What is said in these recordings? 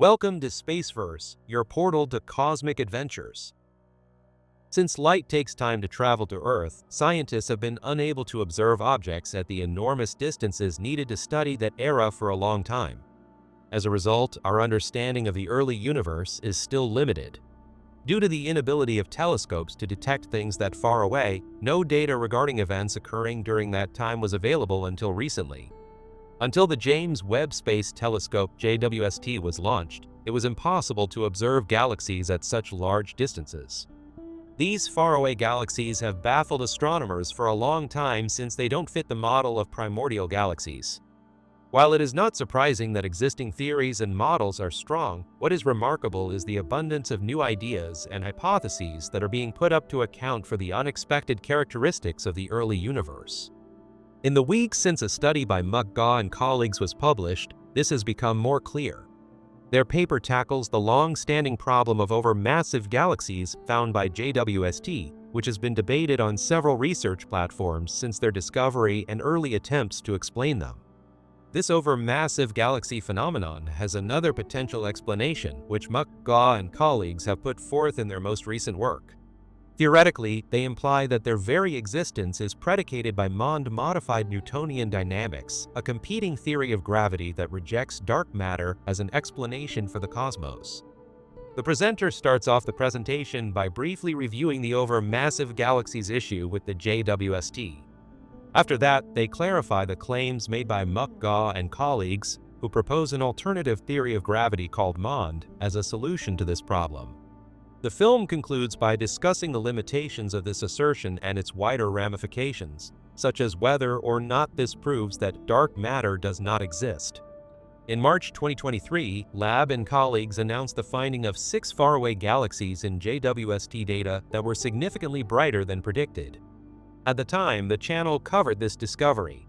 Welcome to Spaceverse, your portal to cosmic adventures. Since light takes time to travel to Earth, scientists have been unable to observe objects at the enormous distances needed to study that era for a long time. As a result, our understanding of the early universe is still limited. Due to the inability of telescopes to detect things that far away, no data regarding events occurring during that time was available until recently. Until the James Webb Space Telescope JWST was launched, it was impossible to observe galaxies at such large distances. These faraway galaxies have baffled astronomers for a long time since they don't fit the model of primordial galaxies. While it is not surprising that existing theories and models are strong, what is remarkable is the abundance of new ideas and hypotheses that are being put up to account for the unexpected characteristics of the early universe. In the weeks since a study by Gaw and colleagues was published, this has become more clear. Their paper tackles the long-standing problem of overmassive galaxies found by JWST, which has been debated on several research platforms since their discovery and early attempts to explain them. This overmassive galaxy phenomenon has another potential explanation, which Gaw and colleagues have put forth in their most recent work. Theoretically, they imply that their very existence is predicated by Mond-modified Newtonian dynamics, a competing theory of gravity that rejects dark matter as an explanation for the cosmos. The presenter starts off the presentation by briefly reviewing the overmassive galaxies issue with the JWST. After that, they clarify the claims made by Gaw and colleagues, who propose an alternative theory of gravity called Mond as a solution to this problem. The film concludes by discussing the limitations of this assertion and its wider ramifications, such as whether or not this proves that dark matter does not exist. In March 2023, Webb and colleagues announced the finding of 6 faraway galaxies in JWST data that were significantly brighter than predicted. At the time, the channel covered this discovery.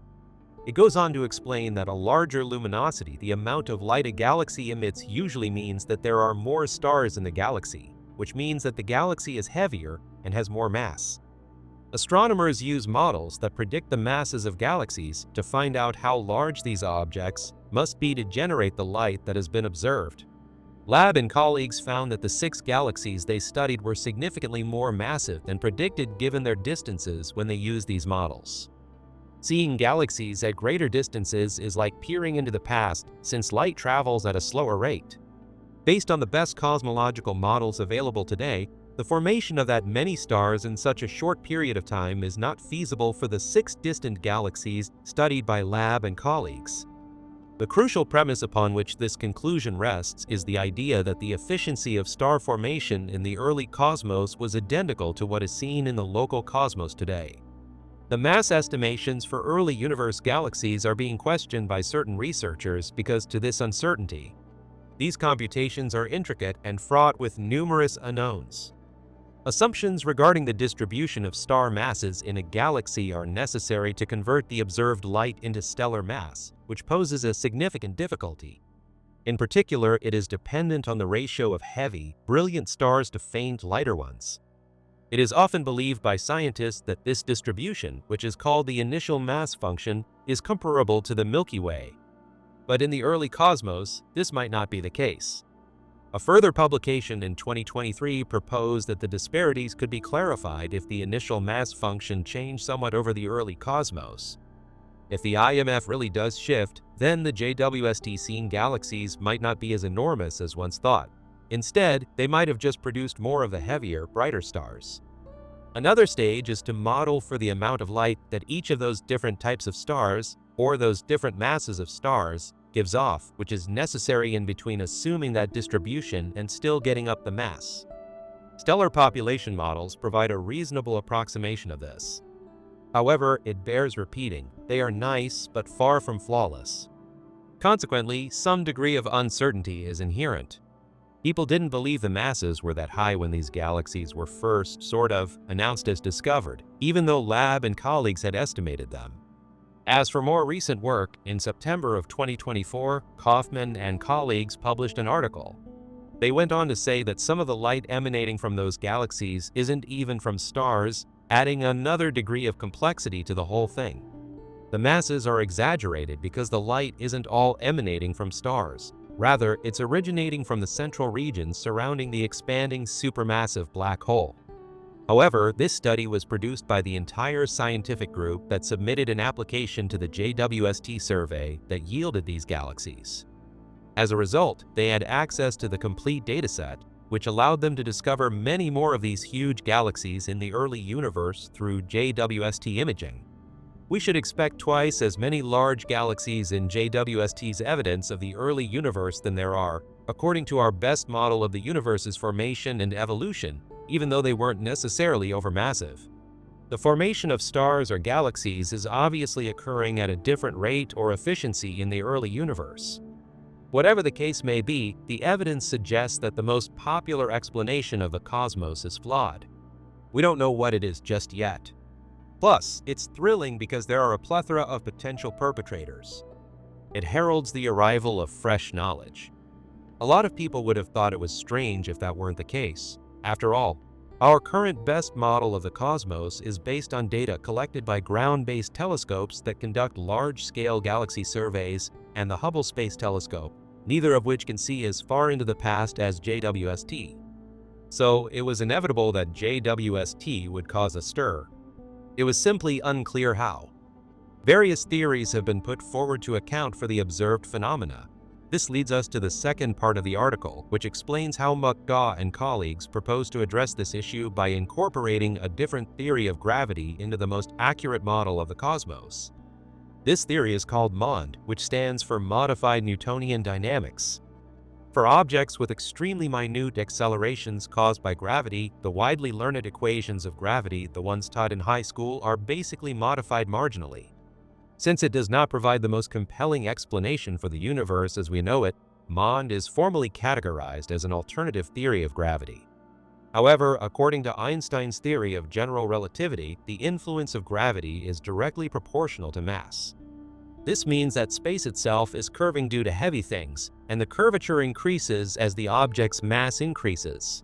It goes on to explain that a larger luminosity, the amount of light a galaxy emits, usually means that there are more stars in the galaxy, which means that the galaxy is heavier and has more mass. Astronomers use models that predict the masses of galaxies to find out how large these objects must be to generate the light that has been observed. Webb and colleagues found that the 6 galaxies they studied were significantly more massive than predicted given their distances when they used these models. Seeing galaxies at greater distances is like peering into the past, since light travels at a slower rate. Based on the best cosmological models available today, the formation of that many stars in such a short period of time is not feasible for the 6 distant galaxies studied by Webb and colleagues. The crucial premise upon which this conclusion rests is the idea that the efficiency of star formation in the early cosmos was identical to what is seen in the local cosmos today. The mass estimations for early universe galaxies are being questioned by certain researchers because of this uncertainty. These computations are intricate and fraught with numerous unknowns. Assumptions regarding the distribution of star masses in a galaxy are necessary to convert the observed light into stellar mass, which poses a significant difficulty. In particular, it is dependent on the ratio of heavy, brilliant stars to faint, lighter ones. It is often believed by scientists that this distribution, which is called the initial mass function, is comparable to the Milky Way. But in the early cosmos, this might not be the case. A further publication in 2023 proposed that the disparities could be clarified if the initial mass function changed somewhat over the early cosmos. If the IMF really does shift, then the JWST-seen galaxies might not be as enormous as once thought. Instead, they might have just produced more of the heavier, brighter stars. Another stage is to model for the amount of light that each of those different types of stars, or those different masses of stars, gives off, which is necessary in between assuming that distribution and still getting up the mass. Stellar population models provide a reasonable approximation of this. However, it bears repeating, they are nice but far from flawless. Consequently, some degree of uncertainty is inherent. People didn't believe the masses were that high when these galaxies were first, announced as discovered, even though Webb and colleagues had estimated them. As for more recent work, in September of 2024, Kaufman and colleagues published an article. They went on to say that some of the light emanating from those galaxies isn't even from stars, adding another degree of complexity to the whole thing. The masses are exaggerated because the light isn't all emanating from stars. Rather, it's originating from the central region surrounding the expanding supermassive black hole. However, this study was produced by the entire scientific group that submitted an application to the JWST survey that yielded these galaxies. As a result, they had access to the complete dataset, which allowed them to discover many more of these huge galaxies in the early universe through JWST imaging. We should expect twice as many large galaxies in JWST's evidence of the early universe than there are, according to our best model of the universe's formation and evolution, even though they weren't necessarily overmassive. The formation of stars or galaxies is obviously occurring at a different rate or efficiency in the early universe. Whatever the case may be, the evidence suggests that the most popular explanation of the cosmos is flawed. We don't know what it is just yet. Plus, it's thrilling because there are a plethora of potential perpetrators. It heralds the arrival of fresh knowledge. A lot of people would have thought it was strange if that weren't the case. After all, our current best model of the cosmos is based on data collected by ground-based telescopes that conduct large-scale galaxy surveys and the Hubble Space Telescope, neither of which can see as far into the past as JWST. So it was inevitable that JWST would cause a stir. It was simply unclear how. Various theories have been put forward to account for the observed phenomena. This leads us to the second part of the article, which explains how McGaw and colleagues propose to address this issue by incorporating a different theory of gravity into the most accurate model of the cosmos. This theory is called MOND, which stands for Modified Newtonian Dynamics. For objects with extremely minute accelerations caused by gravity, the widely learned equations of gravity, the ones taught in high school, are basically modified marginally. Since it does not provide the most compelling explanation for the universe as we know it, MOND is formally categorized as an alternative theory of gravity. However, according to Einstein's theory of general relativity, the influence of gravity is directly proportional to mass. This means that space itself is curving due to heavy things, and the curvature increases as the object's mass increases.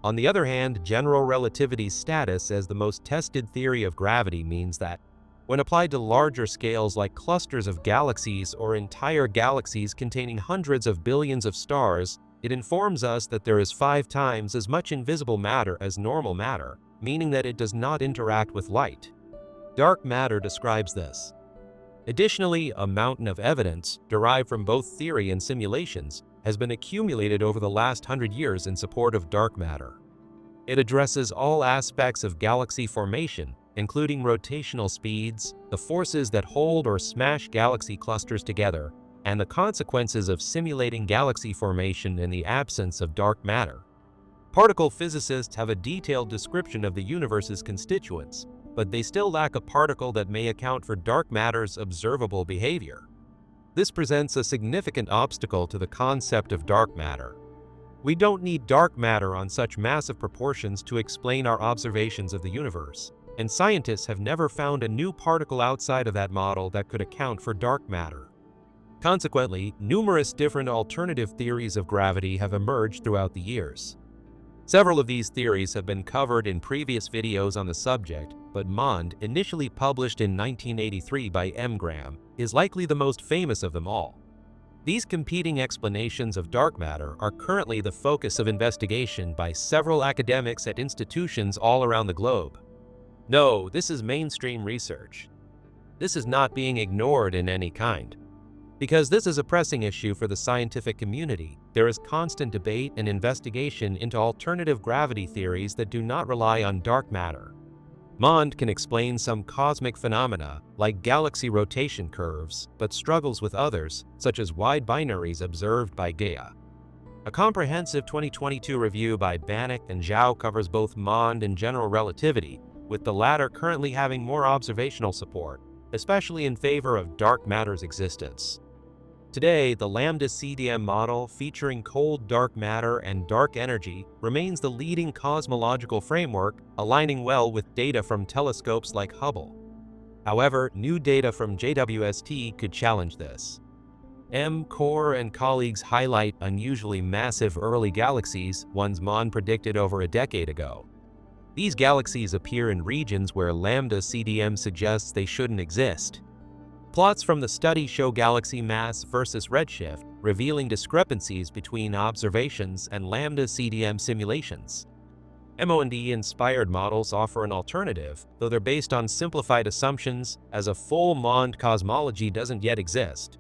On the other hand, general relativity's status as the most tested theory of gravity means that, when applied to larger scales like clusters of galaxies or entire galaxies containing hundreds of billions of stars, it informs us that there is 5 times as much invisible matter as normal matter, meaning that it does not interact with light. Dark matter describes this. Additionally, a mountain of evidence, derived from both theory and simulations, has been accumulated over the last 100 years in support of dark matter. It addresses all aspects of galaxy formation, including rotational speeds, the forces that hold or smash galaxy clusters together, and the consequences of simulating galaxy formation in the absence of dark matter. Particle physicists have a detailed description of the universe's constituents, but they still lack a particle that may account for dark matter's observable behavior. This presents a significant obstacle to the concept of dark matter. We don't need dark matter on such massive proportions to explain our observations of the universe, and scientists have never found a new particle outside of that model that could account for dark matter. Consequently, numerous different alternative theories of gravity have emerged throughout the years. Several of these theories have been covered in previous videos on the subject, but MOND, initially published in 1983 by M. Graham, is likely the most famous of them all. These competing explanations of dark matter are currently the focus of investigation by several academics at institutions all around the globe. No, this is mainstream research. This is not being ignored in any kind. Because this is a pressing issue for the scientific community, there is constant debate and investigation into alternative gravity theories that do not rely on dark matter. MOND can explain some cosmic phenomena, like galaxy rotation curves, but struggles with others, such as wide binaries observed by Gaia. A comprehensive 2022 review by Bannock and Zhao covers both MOND and general relativity, with the latter currently having more observational support, especially in favor of dark matter's existence. Today, the Lambda CDM model, featuring cold dark matter and dark energy, remains the leading cosmological framework, aligning well with data from telescopes like Hubble. However, new data from JWST could challenge this. M. Core and colleagues highlight unusually massive early galaxies, ones MOND predicted over a decade ago. These galaxies appear in regions where Lambda CDM suggests they shouldn't exist. Plots from the study show galaxy mass versus redshift, revealing discrepancies between observations and lambda CDM simulations. MOND-inspired models offer an alternative, though they're based on simplified assumptions, as a full MOND cosmology doesn't yet exist.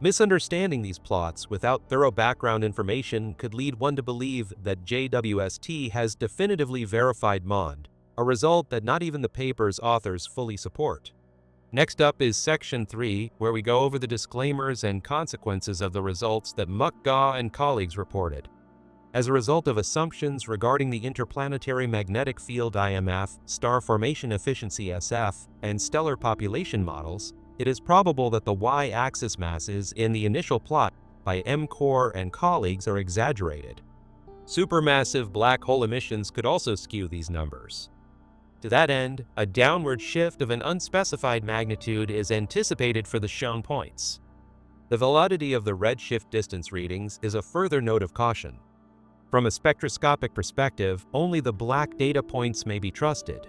Misunderstanding these plots without thorough background information could lead one to believe that JWST has definitively verified MOND, a result that not even the paper's authors fully support. Next up is Section 3, where we go over the disclaimers and consequences of the results that Mukga and colleagues reported. As a result of assumptions regarding the interplanetary magnetic field IMF, star formation efficiency SF, and stellar population models, it is probable that the y-axis masses in the initial plot by M-Core and colleagues are exaggerated. Supermassive black hole emissions could also skew these numbers. To that end, a downward shift of an unspecified magnitude is anticipated for the shown points. The validity of the redshift distance readings is a further note of caution. From a spectroscopic perspective, only the black data points may be trusted.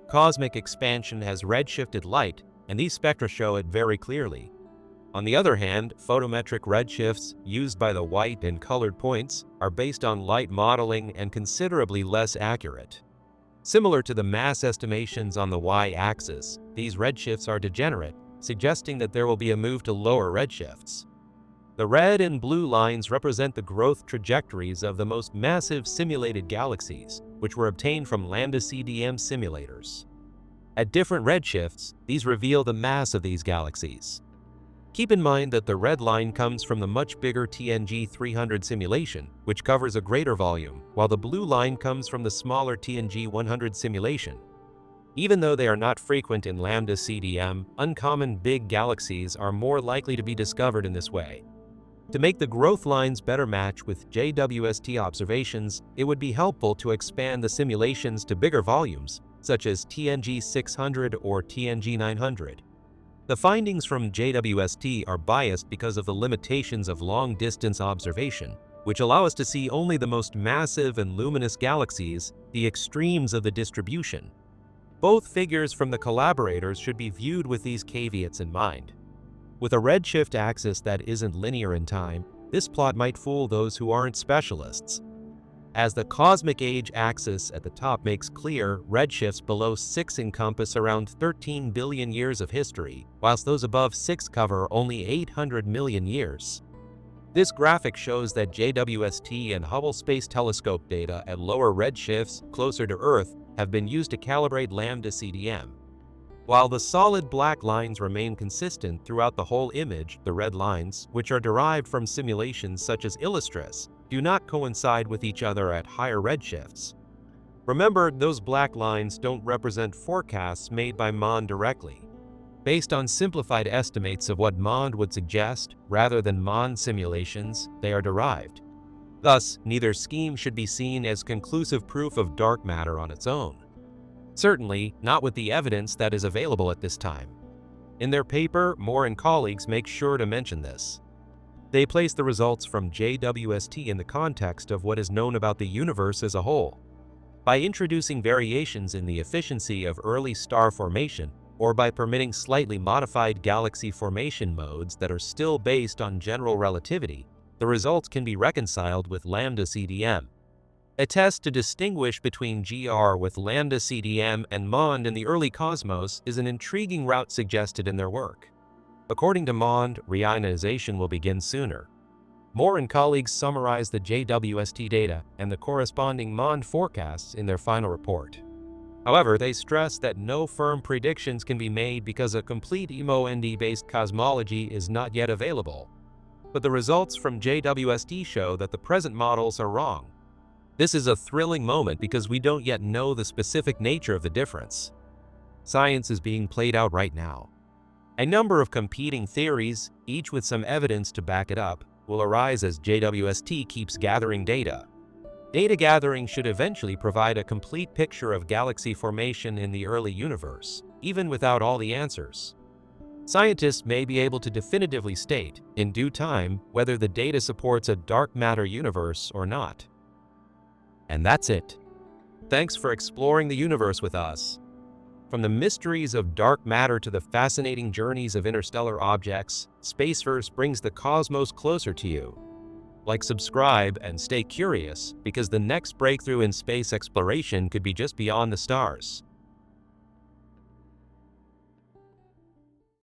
Cosmic expansion has redshifted light, and these spectra show it very clearly. On the other hand, photometric redshifts, used by the white and colored points, are based on light modeling and considerably less accurate. Similar to the mass estimations on the y-axis, these redshifts are degenerate, suggesting that there will be a move to lower redshifts. The red and blue lines represent the growth trajectories of the most massive simulated galaxies, which were obtained from lambda CDM simulators. At different redshifts, these reveal the mass of these galaxies. Keep in mind that the red line comes from the much bigger TNG 300 simulation, which covers a greater volume, while the blue line comes from the smaller TNG 100 simulation. Even though they are not frequent in lambda CDM, uncommon big galaxies are more likely to be discovered in this way. To make the growth lines better match with JWST observations, it would be helpful to expand the simulations to bigger volumes, such as TNG 600 or TNG 900. The findings from JWST are biased because of the limitations of long-distance observation, which allow us to see only the most massive and luminous galaxies, the extremes of the distribution. Both figures from the collaborators should be viewed with these caveats in mind. With a redshift axis that isn't linear in time, this plot might fool those who aren't specialists. As the cosmic age axis at the top makes clear, redshifts below 6 encompass around 13 billion years of history, whilst those above 6 cover only 800 million years. This graphic shows that JWST and Hubble Space Telescope data at lower redshifts, closer to Earth, have been used to calibrate lambda CDM. While the solid black lines remain consistent throughout the whole image, the red lines, which are derived from simulations such as Illustris, do not coincide with each other at higher redshifts. Remember, those black lines don't represent forecasts made by MOND directly. Based on simplified estimates of what MOND would suggest, rather than MOND simulations, they are derived. Thus, neither scheme should be seen as conclusive proof of dark matter on its own. Certainly, not with the evidence that is available at this time. In their paper, Moore and colleagues make sure to mention this. They place the results from JWST in the context of what is known about the universe as a whole. By introducing variations in the efficiency of early star formation, or by permitting slightly modified galaxy formation modes that are still based on general relativity, the results can be reconciled with lambda CDM. A test to distinguish between GR with lambda CDM and MOND in the early cosmos is an intriguing route suggested in their work. According to MOND, reionization will begin sooner. Moore and colleagues summarize the JWST data and the corresponding MOND forecasts in their final report. However, they stress that no firm predictions can be made because a complete MOND-based cosmology is not yet available. But the results from JWST show that the present models are wrong. This is a thrilling moment because we don't yet know the specific nature of the difference. Science is being played out right now. A number of competing theories, each with some evidence to back it up, will arise as JWST keeps gathering data. Data gathering should eventually provide a complete picture of galaxy formation in the early universe, even without all the answers. Scientists may be able to definitively state, in due time, whether the data supports a dark matter universe or not. And that's it. Thanks for exploring the universe with us. From the mysteries of dark matter to the fascinating journeys of interstellar objects, Spaceverse brings the cosmos closer to you. Like, subscribe, and stay curious, because the next breakthrough in space exploration could be just beyond the stars.